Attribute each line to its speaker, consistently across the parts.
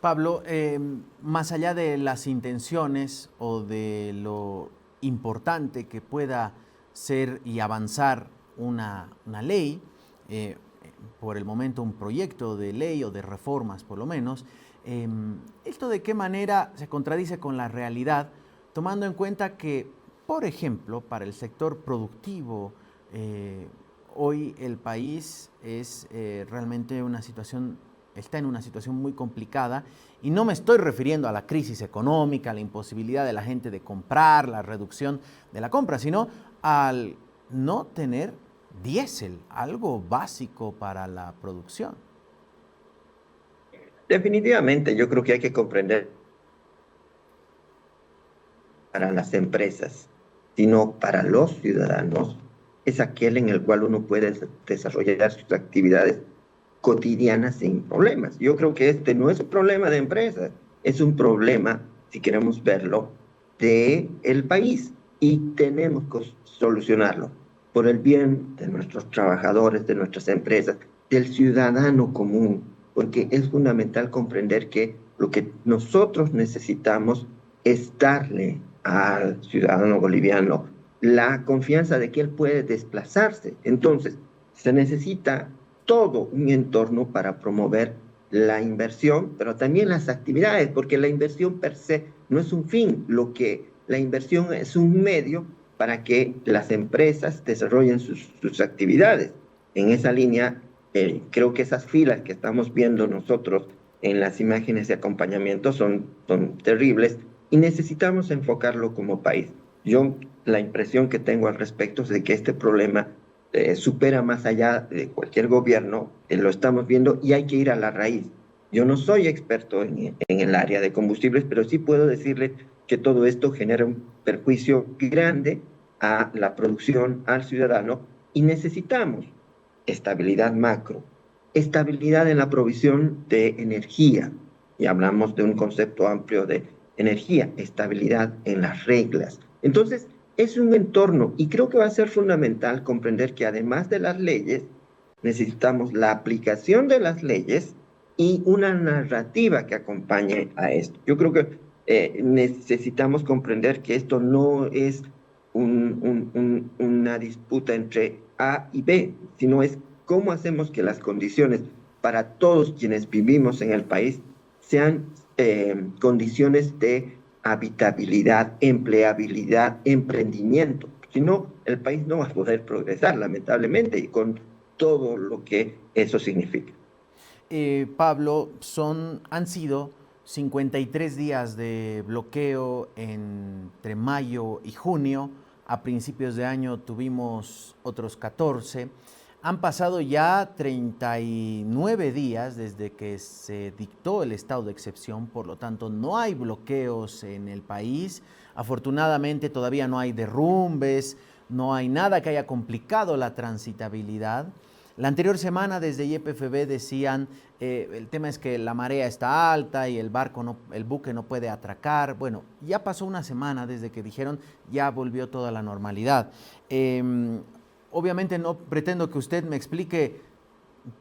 Speaker 1: Pablo, más allá de las intenciones o de lo importante que pueda ser y avanzar una ley, eh, por el momento un proyecto de ley o de reformas por lo menos, eh, ¿esto de qué manera se contradice con la realidad, tomando en cuenta que, por ejemplo, para el sector productivo, eh, hoy el país es realmente una situación, está en una situación muy complicada, y no me estoy refiriendo a la crisis económica, a la imposibilidad de la gente de comprar, la reducción de la compra, sino al no tener diésel, algo básico para la producción?
Speaker 2: Definitivamente, yo creo que hay que comprender para las empresas, sino para los ciudadanos, es aquel en el cual uno puede desarrollar sus actividades cotidianas sin problemas. Yo creo que este no es un problema de empresas, es un problema, si queremos verlo, de el país y tenemos que solucionarlo por el bien de nuestros trabajadores, de nuestras empresas, del ciudadano común, porque es fundamental comprender que lo que nosotros necesitamos es darle al ciudadano boliviano la confianza de que él puede desplazarse. Entonces, se necesita todo un entorno para promover la inversión, pero también las actividades, porque la inversión per se no es un fin, lo que la inversión es un medio para que las empresas desarrollen sus actividades. En esa línea, creo que esas filas que estamos viendo nosotros en las imágenes de acompañamiento son terribles y necesitamos enfocarlo como país. Yo la impresión que tengo al respecto es de que este problema supera más allá de cualquier gobierno, lo estamos viendo y hay que ir a la raíz. Yo no soy experto en el área de combustibles, pero sí puedo decirle que todo esto genera un perjuicio grande a la producción, al ciudadano, y necesitamos estabilidad macro, estabilidad en la provisión de energía, y hablamos de un concepto amplio de energía, estabilidad en las reglas. Entonces, es un entorno y creo que va a ser fundamental comprender que además de las leyes, necesitamos la aplicación de las leyes y una narrativa que acompañe a esto. Yo creo que necesitamos comprender que esto no es una disputa entre A y B, sino es cómo hacemos que las condiciones para todos quienes vivimos en el país sean condiciones de habitabilidad, empleabilidad, emprendimiento. Si no, el país no va a poder progresar, lamentablemente, y con todo lo que eso significa.
Speaker 1: Pablo, han sido 53 días de bloqueo entre mayo y junio. A principios de año tuvimos otros 14. Han pasado ya 39 días desde que se dictó el estado de excepción, por lo tanto no hay bloqueos en el país. Afortunadamente todavía no hay derrumbes, no hay nada que haya complicado la transitabilidad. La anterior semana desde YPFB decían, el tema es que la marea está alta y el buque no puede atracar. Bueno, ya pasó una semana desde que dijeron, ya volvió toda la normalidad. Obviamente no pretendo que usted me explique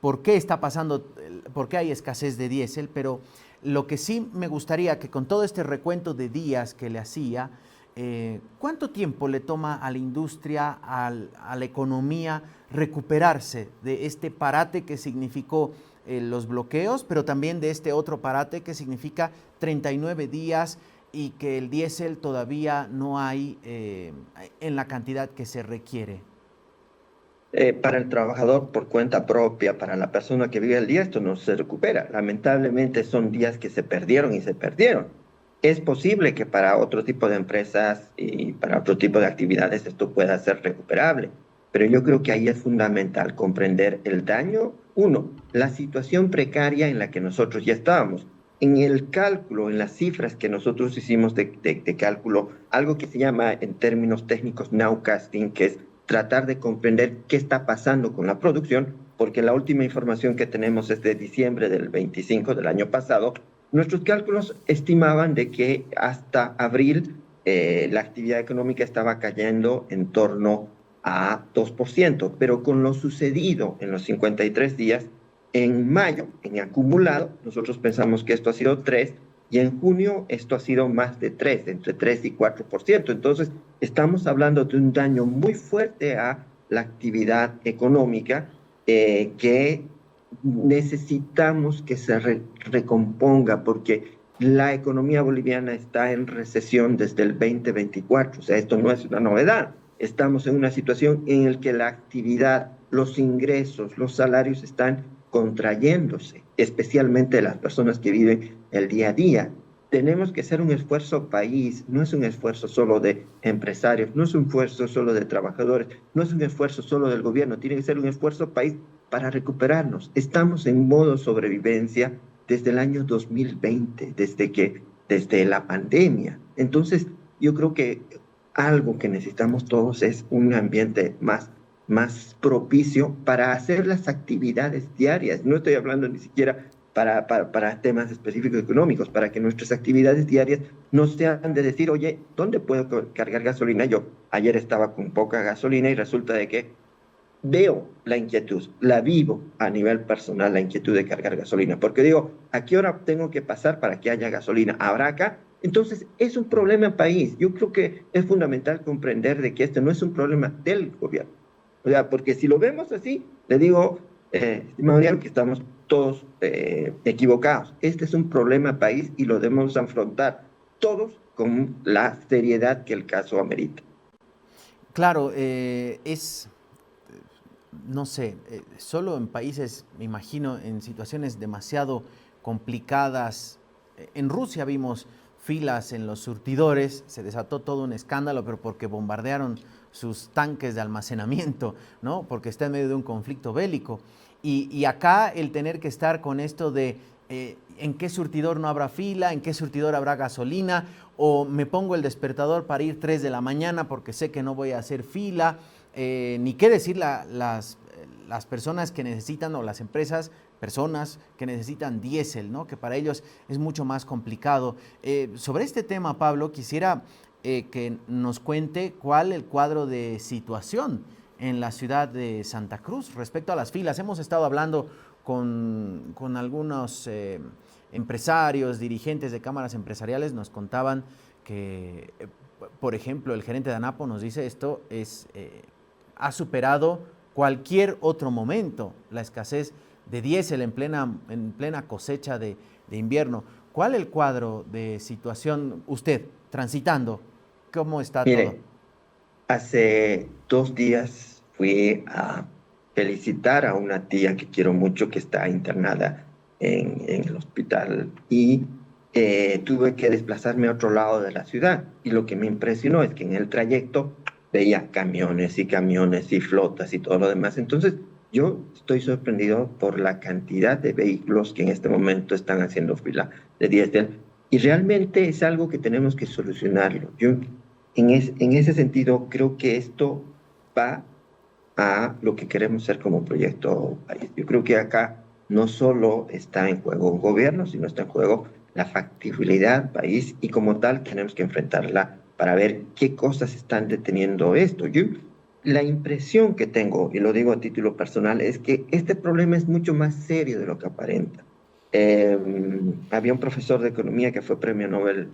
Speaker 1: por qué está pasando, por qué hay escasez de diésel, pero lo que sí me gustaría que con todo este recuento de días que le hacía, ¿cuánto tiempo le toma a la industria, a la economía, recuperarse de este parate que significó los bloqueos, pero también de este otro parate que significa 39 días y que el diésel todavía no hay en la cantidad que se requiere?
Speaker 2: Para el trabajador por cuenta propia, para la persona que vive el día, esto no se recupera. Lamentablemente son días que se perdieron y se perdieron. Es posible que para otro tipo de empresas y para otro tipo de actividades esto pueda ser recuperable, pero yo creo que ahí es fundamental comprender el daño. Uno, la situación precaria en la que nosotros ya estábamos. En el cálculo, en las cifras que nosotros hicimos de cálculo, algo que se llama en términos técnicos nowcasting, que es tratar de comprender qué está pasando con la producción, porque la última información que tenemos es de diciembre del 25 del año pasado. Nuestros cálculos estimaban de que hasta abril la actividad económica estaba cayendo en torno a 2%, pero con lo sucedido en los 53 días, En mayo, en acumulado, nosotros pensamos que esto ha sido 3, y en junio esto ha sido más de 3, entre 3 y 4%. Entonces, estamos hablando de un daño muy fuerte a la actividad económica, que necesitamos que se recomponga, porque la economía boliviana está en recesión desde el 2024. O sea, esto no es una novedad. Estamos en una situación en la que la actividad, los ingresos, los salarios están contrayéndose, especialmente las personas que viven el día a día. Tenemos que hacer un esfuerzo país, no es un esfuerzo solo de empresarios, no es un esfuerzo solo de trabajadores, no es un esfuerzo solo del gobierno, tiene que ser un esfuerzo país para recuperarnos. Estamos en modo sobrevivencia desde el año 2020, desde la pandemia. Entonces, yo creo que algo que necesitamos todos es un ambiente más propicio para hacer las actividades diarias. No estoy hablando ni siquiera para temas específicos económicos, para que nuestras actividades diarias no sean de decir, oye, ¿dónde puedo cargar gasolina? Yo ayer estaba con poca gasolina y resulta de que veo la inquietud, la vivo a nivel personal, la inquietud de cargar gasolina, porque digo, ¿a qué hora tengo que pasar para que haya gasolina? ¿Habrá acá? Entonces, es un problema país. Yo creo que es fundamental comprender de que este no es un problema del gobierno. O sea, porque si lo vemos así, le digo, estimado Ariel, que estamos todos equivocados. Este es un problema país y lo debemos afrontar todos con la seriedad que el caso amerita.
Speaker 1: Claro, no sé, solo en países, me imagino, en situaciones demasiado complicadas. En Rusia vimos filas en los surtidores, se desató todo un escándalo, pero porque bombardearon sus tanques de almacenamiento, ¿no? Porque está en medio de un conflicto bélico. Y acá el tener que estar con esto de en qué surtidor no habrá fila, en qué surtidor habrá gasolina, o me pongo el despertador para ir 3 de la mañana porque sé que no voy a hacer fila, ni qué decir las personas que necesitan, o las empresas, personas que necesitan diésel, ¿no? Que para ellos es mucho más complicado. Sobre este tema, Pablo, quisiera que nos cuente cuál el cuadro de situación en la ciudad de Santa Cruz respecto a las filas. Hemos estado hablando con algunos empresarios, dirigentes de cámaras empresariales, nos contaban que, por ejemplo, el gerente de ANAPO nos dice esto ha superado cualquier otro momento, la escasez de diésel en plena cosecha de invierno. ¿Cuál es el cuadro de situación usted transitando? ¿Cómo está todo?
Speaker 2: Mire, hace 2 días fui a felicitar a una tía que quiero mucho, que está internada en el hospital, y tuve que desplazarme a otro lado de la ciudad. Y lo que me impresionó es que en el trayecto veía camiones y camiones y flotas y todo lo demás. Entonces, yo estoy sorprendido por la cantidad de vehículos que en este momento están haciendo fila de diésel, y realmente es algo que tenemos que solucionarlo. Yo en ese sentido, creo que esto va a lo que queremos ser como proyecto país. Yo creo que acá no solo está en juego un gobierno, sino está en juego la factibilidad país, y como tal tenemos que enfrentarla para ver qué cosas están deteniendo esto. Yo, la impresión que tengo, y lo digo a título personal, es que este problema es mucho más serio de lo que aparenta. Eh, Había un profesor de economía que fue premio Nobel.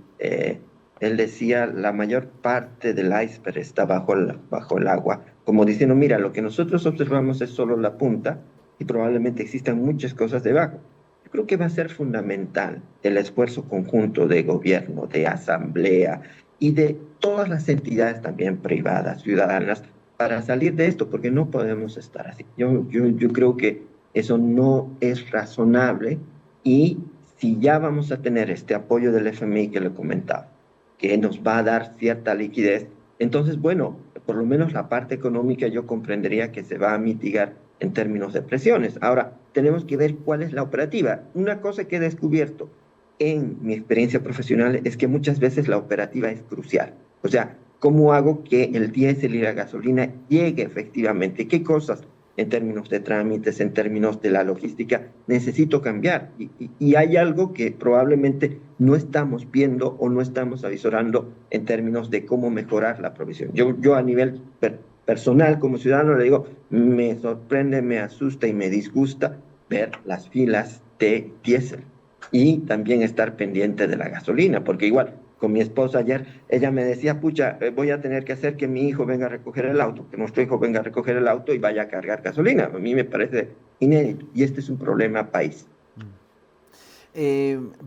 Speaker 2: Él decía, la mayor parte del iceberg está bajo el agua, como diciendo, mira, lo que nosotros observamos es solo la punta y probablemente existan muchas cosas debajo. Yo creo que va a ser fundamental el esfuerzo conjunto de gobierno, de asamblea y de todas las entidades también privadas, ciudadanas, para salir de esto, porque no podemos estar así. Yo creo que eso no es razonable, y si ya vamos a tener este apoyo del FMI que le comentaba, que nos va a dar cierta liquidez, entonces, bueno, por lo menos la parte económica yo comprendería que se va a mitigar en términos de presiones. Ahora, tenemos que ver cuál es la operativa. Una cosa que he descubierto en mi experiencia profesional es que muchas veces la operativa es crucial. O sea, ¿cómo hago que el diésel y la gasolina llegue efectivamente? ¿Qué cosas en términos de trámites, en términos de la logística, necesito cambiar? Y hay algo que probablemente no estamos viendo o no estamos avisorando en términos de cómo mejorar la provisión. Yo a nivel personal, como ciudadano, le digo, me sorprende, me asusta y me disgusta ver las filas de diésel y también estar pendiente de la gasolina, porque igual con mi esposa ayer, ella me decía, pucha, voy a tener que hacer que mi hijo venga a recoger el auto, que nuestro hijo venga a recoger el auto y vaya a cargar gasolina. A mí me parece inédito y este es un problema país.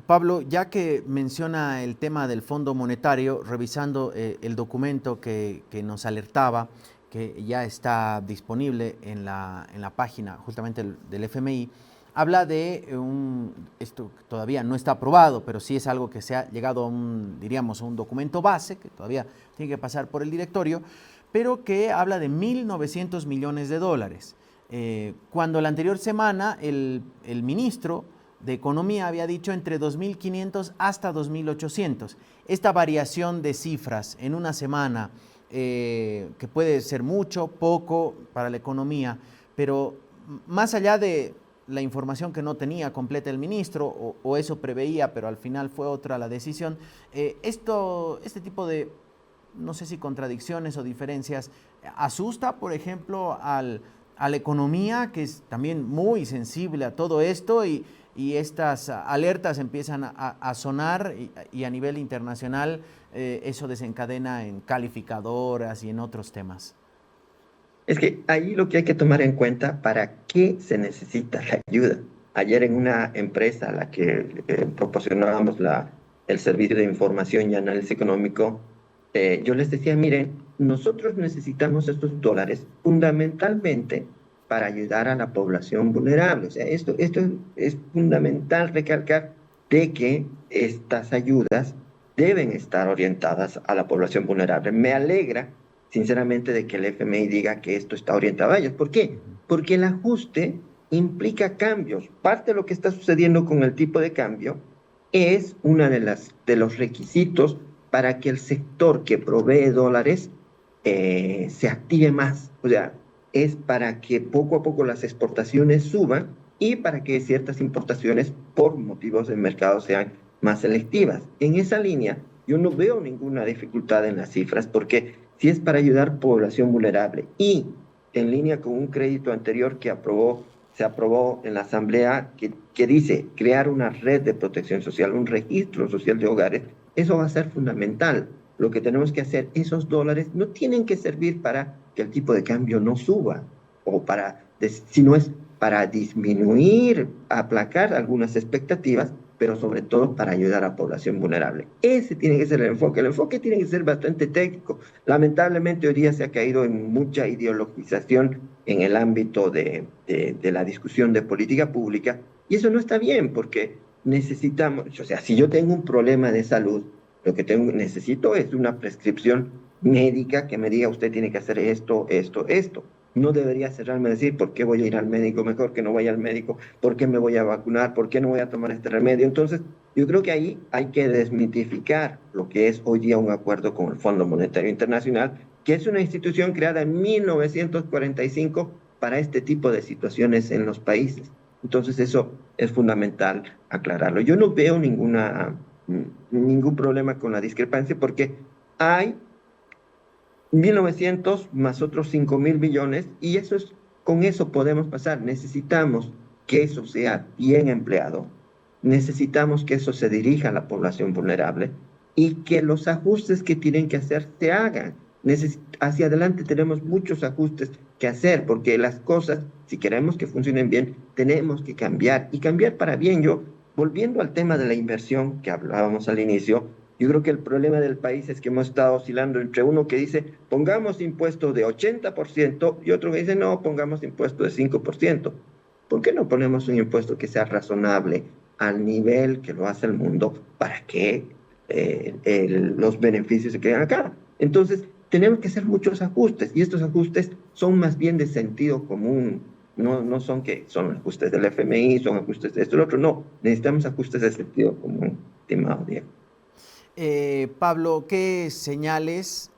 Speaker 1: Pablo, ya que menciona el tema del Fondo Monetario, revisando el documento que nos alertaba, que ya está disponible en la página justamente del FMI, habla de esto todavía no está aprobado, pero sí es algo que se ha llegado a diríamos, a un documento base, que todavía tiene que pasar por el directorio, pero que habla de 1.900 millones de dólares. Cuando la anterior semana el ministro de Economía había dicho entre 2.500 hasta 2.800. Esta variación de cifras en una semana, que puede ser mucho, poco para la economía, pero más allá de la información que no tenía completa el ministro, o eso preveía, pero al final fue otra la decisión, este tipo de, no sé si contradicciones o diferencias, asusta, por ejemplo, a la economía, que es también muy sensible a todo esto, y estas alertas empiezan a sonar y a nivel internacional eso desencadena en calificadoras y en otros temas.
Speaker 2: Es que ahí lo que hay que tomar en cuenta, ¿para qué se necesita la ayuda? Ayer en una empresa a la que proporcionábamos el servicio de información y análisis económico, yo les decía, miren, nosotros necesitamos estos dólares fundamentalmente para ayudar a la población vulnerable. O sea, esto es fundamental recalcar de que estas ayudas deben estar orientadas a la población vulnerable. Me alegra sinceramente, de que el FMI diga que esto está orientado a ellos. ¿Por qué? Porque el ajuste implica cambios. Parte de lo que está sucediendo con el tipo de cambio es una de los requisitos para que el sector que provee dólares se active más. O sea, es para que poco a poco las exportaciones suban y para que ciertas importaciones por motivos de mercado sean más selectivas. En esa línea, yo no veo ninguna dificultad en las cifras porque si es para ayudar población vulnerable y en línea con un crédito anterior que se aprobó en la Asamblea que dice crear una red de protección social, un registro social de hogares, eso va a ser fundamental. Lo que tenemos que hacer, esos dólares no tienen que servir para que el tipo de cambio no suba, sino es para disminuir, aplacar algunas expectativas, pero sobre todo para ayudar a la población vulnerable. Ese tiene que ser el enfoque. El enfoque tiene que ser bastante técnico. Lamentablemente hoy día se ha caído en mucha ideologización en el ámbito de la discusión de política pública y eso no está bien porque necesitamos, o sea, si yo tengo un problema de salud, lo que necesito es una prescripción médica que me diga usted tiene que hacer esto, esto, esto. No debería cerrarme a decir por qué voy a ir al médico, mejor que no vaya al médico, por qué me voy a vacunar, por qué no voy a tomar este remedio. Entonces, yo creo que ahí hay que desmitificar lo que es hoy día un acuerdo con el Fondo Monetario Internacional, que es una institución creada en 1945 para este tipo de situaciones en los países. Entonces, eso es fundamental aclararlo. Yo no veo ningún problema con la discrepancia porque hay 1.900 más otros 5.000 millones y con eso podemos pasar. Necesitamos que eso sea bien empleado, necesitamos que eso se dirija a la población vulnerable y que los ajustes que tienen que hacer se hagan. Hacia adelante tenemos muchos ajustes que hacer porque las cosas, si queremos que funcionen bien, tenemos que cambiar y cambiar para bien. Volviendo al tema de la inversión que hablábamos al inicio, yo creo que el problema del país es que hemos estado oscilando entre uno que dice pongamos impuesto de 80% y otro que dice no, pongamos impuesto de 5%. ¿Por qué no ponemos un impuesto que sea razonable al nivel que lo hace el mundo para que los beneficios se queden acá? Entonces, tenemos que hacer muchos ajustes y estos ajustes son más bien de sentido común. No son que son ajustes del FMI, son ajustes de esto y lo otro. No, necesitamos ajustes de sentido común, estimado Diego.
Speaker 1: Pablo, ¿qué señales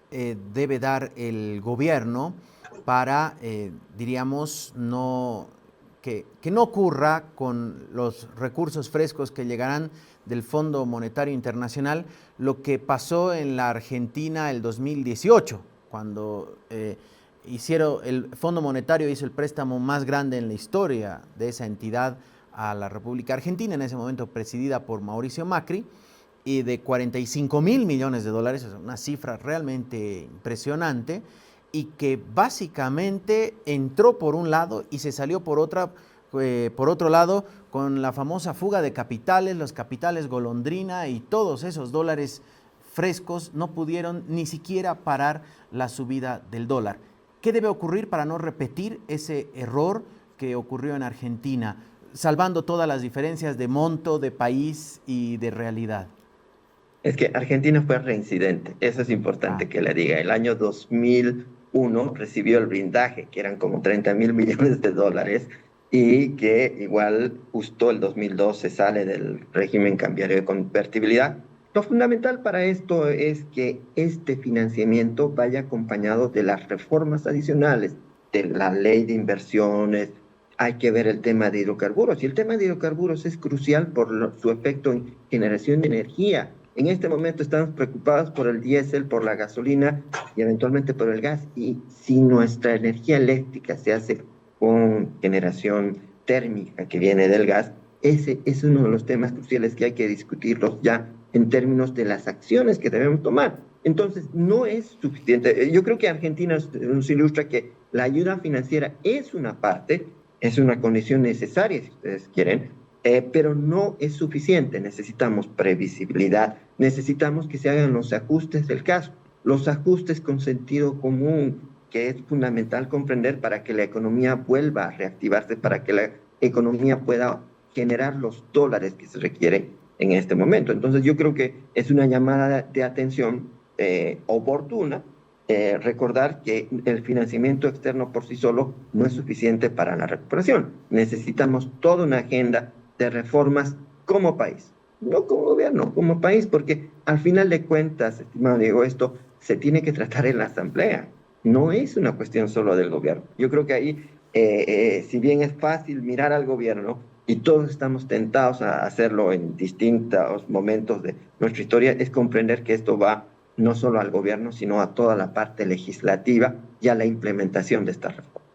Speaker 1: debe dar el gobierno para, diríamos, que no ocurra con los recursos frescos que llegarán del Fondo Monetario Internacional lo que pasó en la Argentina el 2018, cuando el Fondo Monetario hizo el préstamo más grande en la historia de esa entidad a la República Argentina, en ese momento presidida por Mauricio Macri, y de 45.000 millones de dólares, es una cifra realmente impresionante, y que básicamente entró por un lado y se salió por otro lado, con la famosa fuga de capitales, los capitales golondrina, y todos esos dólares frescos no pudieron ni siquiera parar la subida del dólar. ¿Qué debe ocurrir para no repetir ese error que ocurrió en Argentina, salvando todas las diferencias de monto, de país y de realidad?
Speaker 2: Es que Argentina fue reincidente, eso es importante que le diga. El año 2001 recibió el blindaje, que eran como 30.000 millones de dólares, y que igual justo el 2002 se sale del régimen cambiario de convertibilidad. Lo fundamental para esto es que este financiamiento vaya acompañado de las reformas adicionales, de la ley de inversiones. Hay que ver el tema de hidrocarburos, y el tema de hidrocarburos es crucial por su efecto en generación de energía. En este momento estamos preocupados por el diésel, por la gasolina y eventualmente por el gas. Y si nuestra energía eléctrica se hace con generación térmica que viene del gas, ese es uno de los temas cruciales que hay que discutirlos ya en términos de las acciones que debemos tomar. Entonces, no es suficiente. Yo creo que Argentina nos ilustra que la ayuda financiera es una parte, es una condición necesaria, si ustedes quieren, pero no es suficiente. Necesitamos previsibilidad, necesitamos que se hagan los ajustes del caso, los ajustes con sentido común, que es fundamental comprender para que la economía vuelva a reactivarse, para que la economía pueda generar los dólares que se requieren en este momento. Entonces yo creo que es una llamada de atención oportuna, recordar que el financiamiento externo por sí solo no es suficiente para la recuperación. Necesitamos toda una agenda de reformas como país, no como gobierno, como país, porque al final de cuentas, estimado Diego, esto se tiene que tratar en la Asamblea, no es una cuestión solo del gobierno. Yo creo que ahí, si bien es fácil mirar al gobierno, y todos estamos tentados a hacerlo en distintos momentos de nuestra historia, es comprender que esto va no solo al gobierno, sino a toda la parte legislativa y a la implementación de esta reforma.